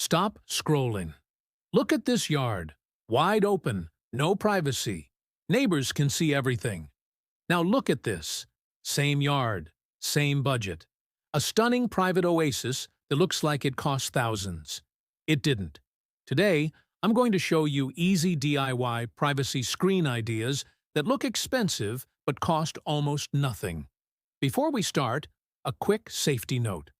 Stop scrolling. Look at this yard. Wide open, no privacy. Neighbors can see everything. Now look at this. Same yard, same budget. A stunning private oasis that looks like it cost thousands. It didn't. Today, I'm going to show you easy DIY privacy screen ideas that look expensive but cost almost nothing. Before we start, a quick safety note.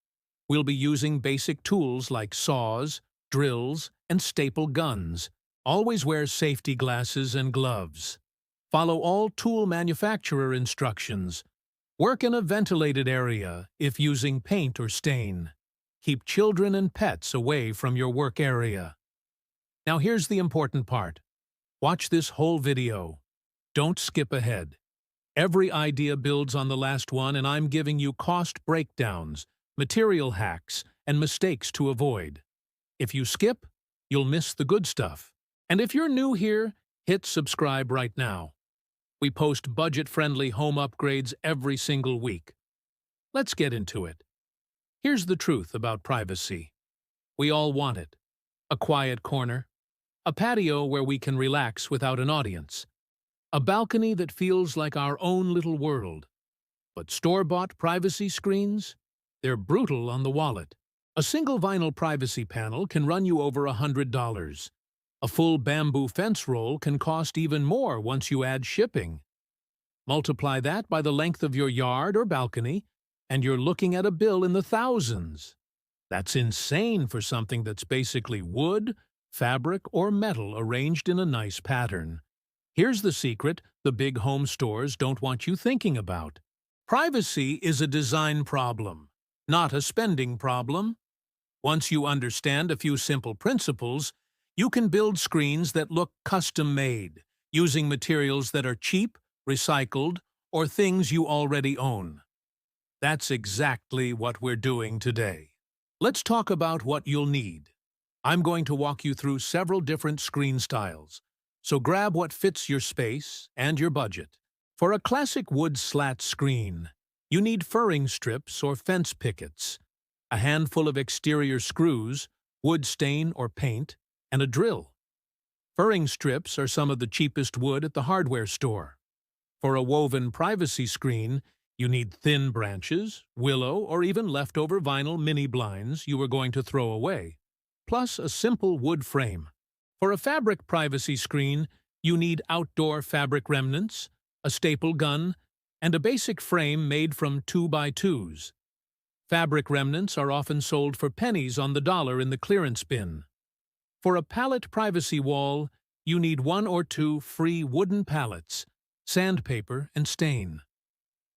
We'll be using basic tools like saws, drills, and staple guns. Always wear safety glasses and gloves. Follow all tool manufacturer instructions. Work in a ventilated area if using paint or stain. Keep children and pets away from your work area. Now here's the important part. Watch this whole video. Don't skip ahead. Every idea builds on the last one, and I'm giving you cost breakdowns, material hacks, and mistakes to avoid. If you skip, you'll miss the good stuff. And if you're new here, hit subscribe right now. We post budget-friendly home upgrades every single week. Let's get into it. Here's the truth about privacy. We all want it. A quiet corner. A patio where we can relax without an audience. A balcony that feels like our own little world. But store-bought privacy screens? They're brutal on the wallet. A single vinyl privacy panel can run you over $100. A full bamboo fence roll can cost even more once you add shipping. Multiply that by the length of your yard or balcony, and you're looking at a bill in the thousands. That's insane for something that's basically wood, fabric, or metal arranged in a nice pattern. Here's the secret the big home stores don't want you thinking about. Privacy is a design problem, not a spending problem. Once you understand a few simple principles, you can build screens that look custom-made, using materials that are cheap, recycled, or things you already own. That's exactly what we're doing today. Let's talk about what you'll need. I'm going to walk you through several different screen styles, so grab what fits your space and your budget. For a classic wood slat screen, you need furring strips or fence pickets, a handful of exterior screws, wood stain or paint, and a drill. Furring strips are some of the cheapest wood at the hardware store. For a woven privacy screen, you need thin branches, willow, or even leftover vinyl mini blinds you were going to throw away, plus a simple wood frame. For a fabric privacy screen, you need outdoor fabric remnants, a staple gun, and a basic frame made from 2x2s. Fabric remnants are often sold for pennies on the dollar in the clearance bin. For a pallet privacy wall, you need 1 or 2 free wooden pallets, sandpaper, and stain.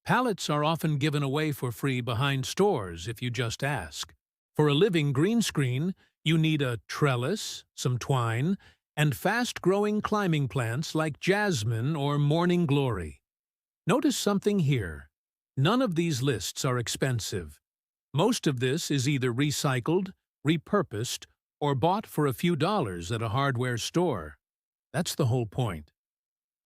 Pallets are often given away for free behind stores if you just ask. For a living green screen, you need a trellis, some twine, and fast-growing climbing plants like jasmine or morning glory. Notice something here. None of these lists are expensive. Most of this is either recycled, repurposed, or bought for a few dollars at a hardware store. That's the whole point.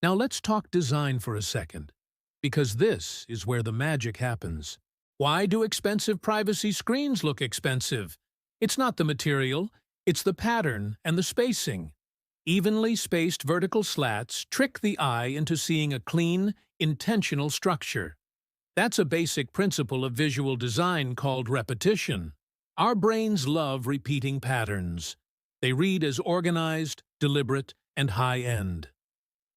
Now let's talk design for a second, because this is where the magic happens. Why do expensive privacy screens look expensive? It's not the material, it's the pattern and the spacing. Evenly spaced vertical slats trick the eye into seeing a clean, intentional structure. That's a basic principle of visual design called repetition. Our brains love repeating patterns. They read as organized, deliberate, and high-end.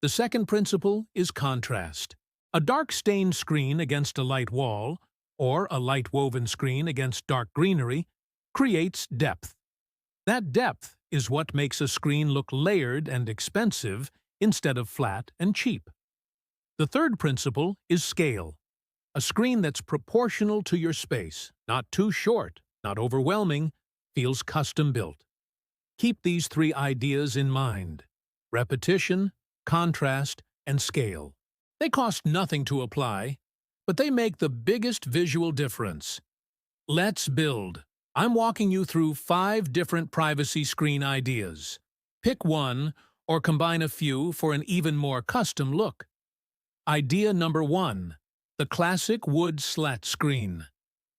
The second principle is contrast. A dark stained screen against a light wall, or a light woven screen against dark greenery, creates depth. That depth is what makes a screen look layered and expensive instead of flat and cheap. The third principle is scale. A screen that's proportional to your space, not too short, not overwhelming, feels custom-built. Keep these 3 ideas in mind: repetition, contrast, and scale. They cost nothing to apply, but they make the biggest visual difference. Let's build. I'm walking you through 5 different privacy screen ideas. Pick one or combine a few for an even more custom look. Idea number 1. The classic wood slat screen.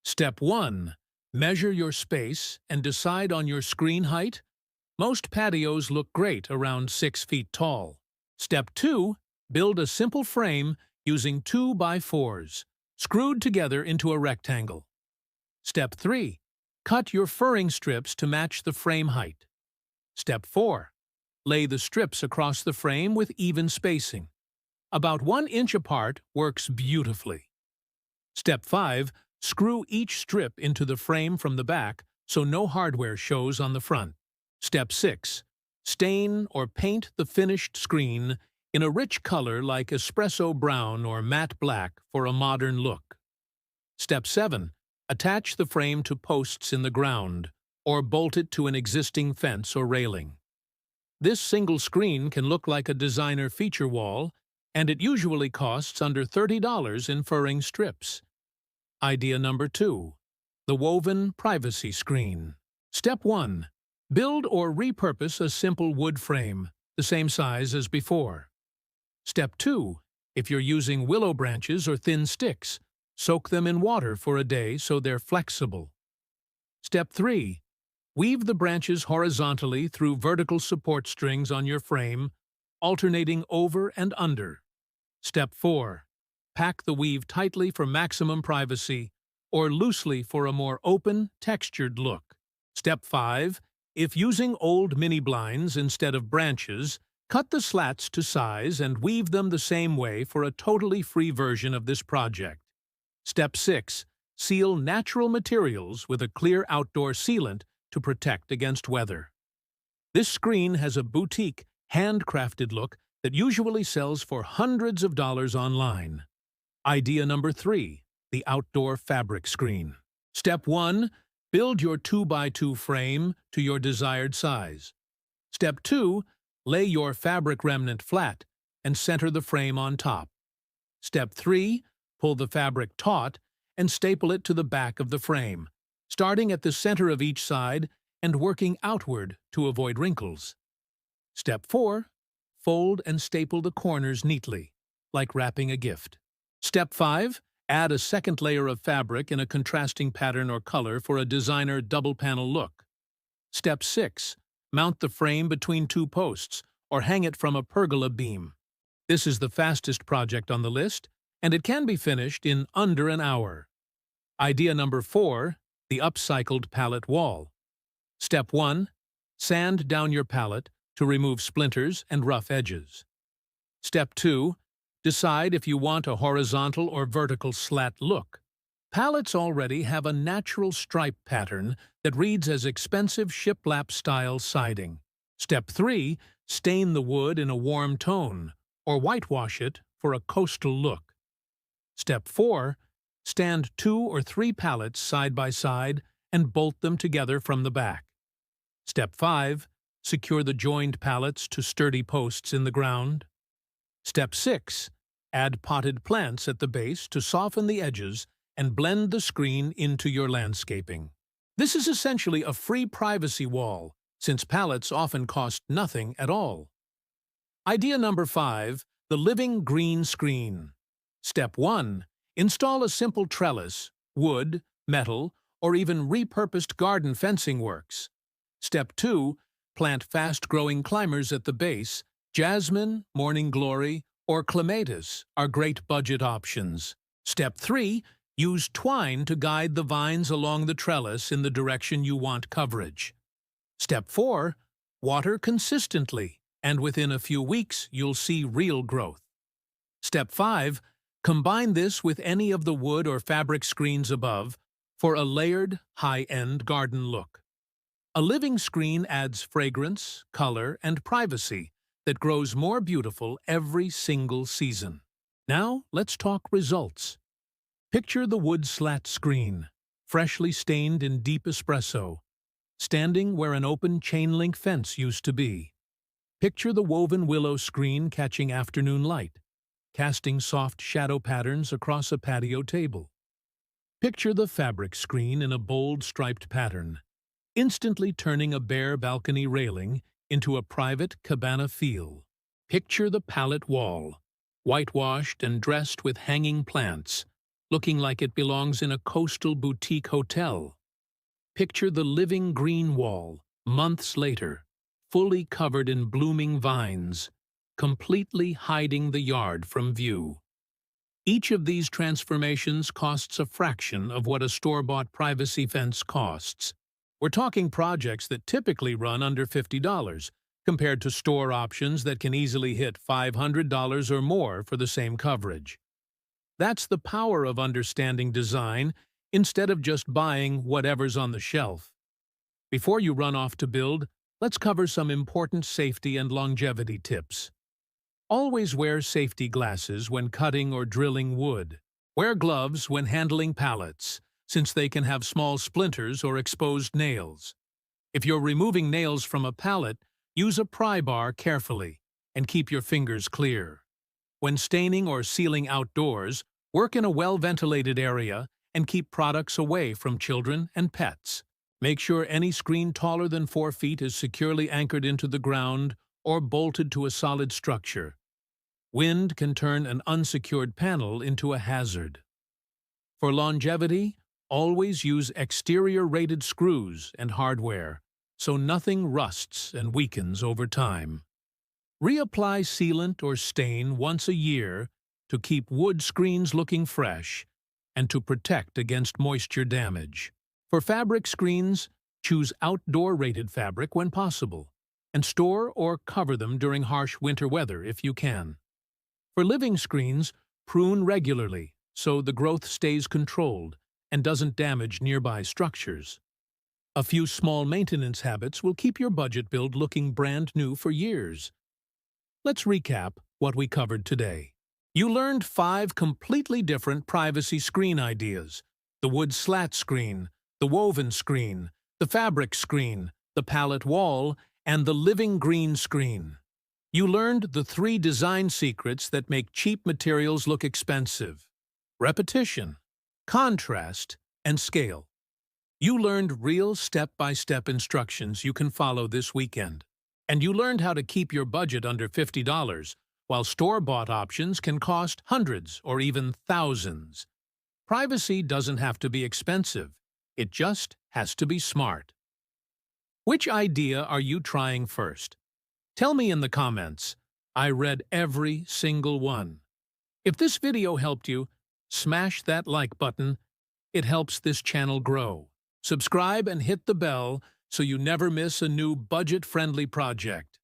Step 1. Measure your space and decide on your screen height. Most patios look great around 6 feet tall. Step 2. Build a simple frame using 2x4s, screwed together into a rectangle. Step 3. Cut your furring strips to match the frame height. Step 4. Lay the strips across the frame with even spacing. About 1 inch apart works beautifully. Step 5. Screw each strip into the frame from the back so no hardware shows on the front. Step 6. Stain or paint the finished screen in a rich color like espresso brown or matte black for a modern look. Step 7. Attach the frame to posts in the ground or bolt it to an existing fence or railing. This single screen can look like a designer feature wall, and it usually costs under $30 in furring strips. Idea number 2. The woven privacy screen. Step 1. Build or repurpose a simple wood frame, the same size as before. Step 2. If you're using willow branches or thin sticks, soak them in water for a day so they're flexible. Step 3. Weave the branches horizontally through vertical support strings on your frame, alternating over and under. Step 4. Pack the weave tightly for maximum privacy or loosely for a more open, textured look. Step 5. If using old mini blinds instead of branches, cut the slats to size and weave them the same way for a totally free version of this project. Step 6. Seal natural materials with a clear outdoor sealant to protect against weather. This screen has a boutique, handcrafted look that usually sells for hundreds of dollars online. Idea number 3. The outdoor fabric screen. Step 1. Build your 2x2 frame to your desired size. Step 2. Lay your fabric remnant flat and center the frame on top. Step 3. Pull the fabric taut and staple it to the back of the frame, starting at the center of each side and working outward to avoid wrinkles. Step 4. Fold and staple the corners neatly, like wrapping a gift. Step 5. Add a second layer of fabric in a contrasting pattern or color for a designer double-panel look. Step 6. Mount the frame between 2 posts or hang it from a pergola beam. This is the fastest project on the list, and it can be finished in under an hour. Idea number 4. The upcycled pallet wall. Step 1. Sand down your pallet to remove splinters and rough edges. Step 2. Decide if you want a horizontal or vertical slat look. Pallets already have a natural stripe pattern that reads as expensive shiplap-style siding. Step 3. Stain the wood in a warm tone, or whitewash it for a coastal look. Step 4. Stand 2 or 3 pallets side by side and bolt them together from the back. Step 5. Secure the joined pallets to sturdy posts in the ground. Step 6. Add potted plants at the base to soften the edges and blend the screen into your landscaping. This is essentially a free privacy wall, since pallets often cost nothing at all. Idea number 5. The living green screen. Step 1. Install a simple trellis, wood, metal, or even repurposed garden fencing works. Step 2. Plant fast-growing climbers at the base. Jasmine, morning glory, or clematis are great budget options. Step 3. Use twine to guide the vines along the trellis in the direction you want coverage. Step 4. Water consistently, and within a few weeks you'll see real growth. Step 5. Combine this with any of the wood or fabric screens above for a layered, high-end garden look. A living screen adds fragrance, color, and privacy that grows more beautiful every single season. Now, let's talk results. Picture the wood slat screen, freshly stained in deep espresso, standing where an open chain-link fence used to be. Picture the woven willow screen catching afternoon light, casting soft shadow patterns across a patio table. Picture the fabric screen in a bold striped pattern, instantly turning a bare balcony railing into a private cabana feel. Picture the pallet wall, whitewashed and dressed with hanging plants, looking like it belongs in a coastal boutique hotel. Picture the living green wall, months later, fully covered in blooming vines, completely hiding the yard from view. Each of these transformations costs a fraction of what a store-bought privacy fence costs. We're talking projects that typically run under $50, compared to store options that can easily hit $500 or more for the same coverage. That's the power of understanding design instead of just buying whatever's on the shelf. Before you run off to build, let's cover some important safety and longevity tips. Always wear safety glasses when cutting or drilling wood. Wear gloves when handling pallets, since they can have small splinters or exposed nails. If you're removing nails from a pallet, use a pry bar carefully and keep your fingers clear. When staining or sealing outdoors, work in a well-ventilated area and keep products away from children and pets. Make sure any screen taller than 4 feet is securely anchored into the ground or bolted to a solid structure. Wind can turn an unsecured panel into a hazard. For longevity, always use exterior-rated screws and hardware, so nothing rusts and weakens over time. Reapply sealant or stain once a year to keep wood screens looking fresh and to protect against moisture damage. For fabric screens, choose outdoor-rated fabric when possible, and store or cover them during harsh winter weather if you can. For living screens, prune regularly so the growth stays controlled and doesn't damage nearby structures. A few small maintenance habits will keep your budget build looking brand new for years. Let's recap what we covered today. You learned 5 completely different privacy screen ideas: the wood slat screen, the woven screen, the fabric screen, the pallet wall, and the living green screen. You learned the 3 design secrets that make cheap materials look expensive: repetition, contrast, and scale. You learned real step-by-step instructions you can follow this weekend. And you learned how to keep your budget under $50, while store-bought options can cost hundreds or even thousands. Privacy doesn't have to be expensive. It just has to be smart. Which idea are you trying first? Tell me in the comments. I read every single one. If this video helped you, smash that like button. It helps this channel grow. Subscribe and hit the bell so you never miss a new budget-friendly project.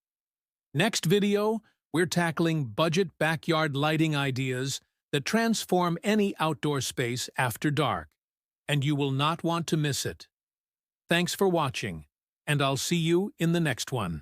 Next video, we're tackling budget backyard lighting ideas that transform any outdoor space after dark, and you will not want to miss it. Thanks for watching, and I'll see you in the next one.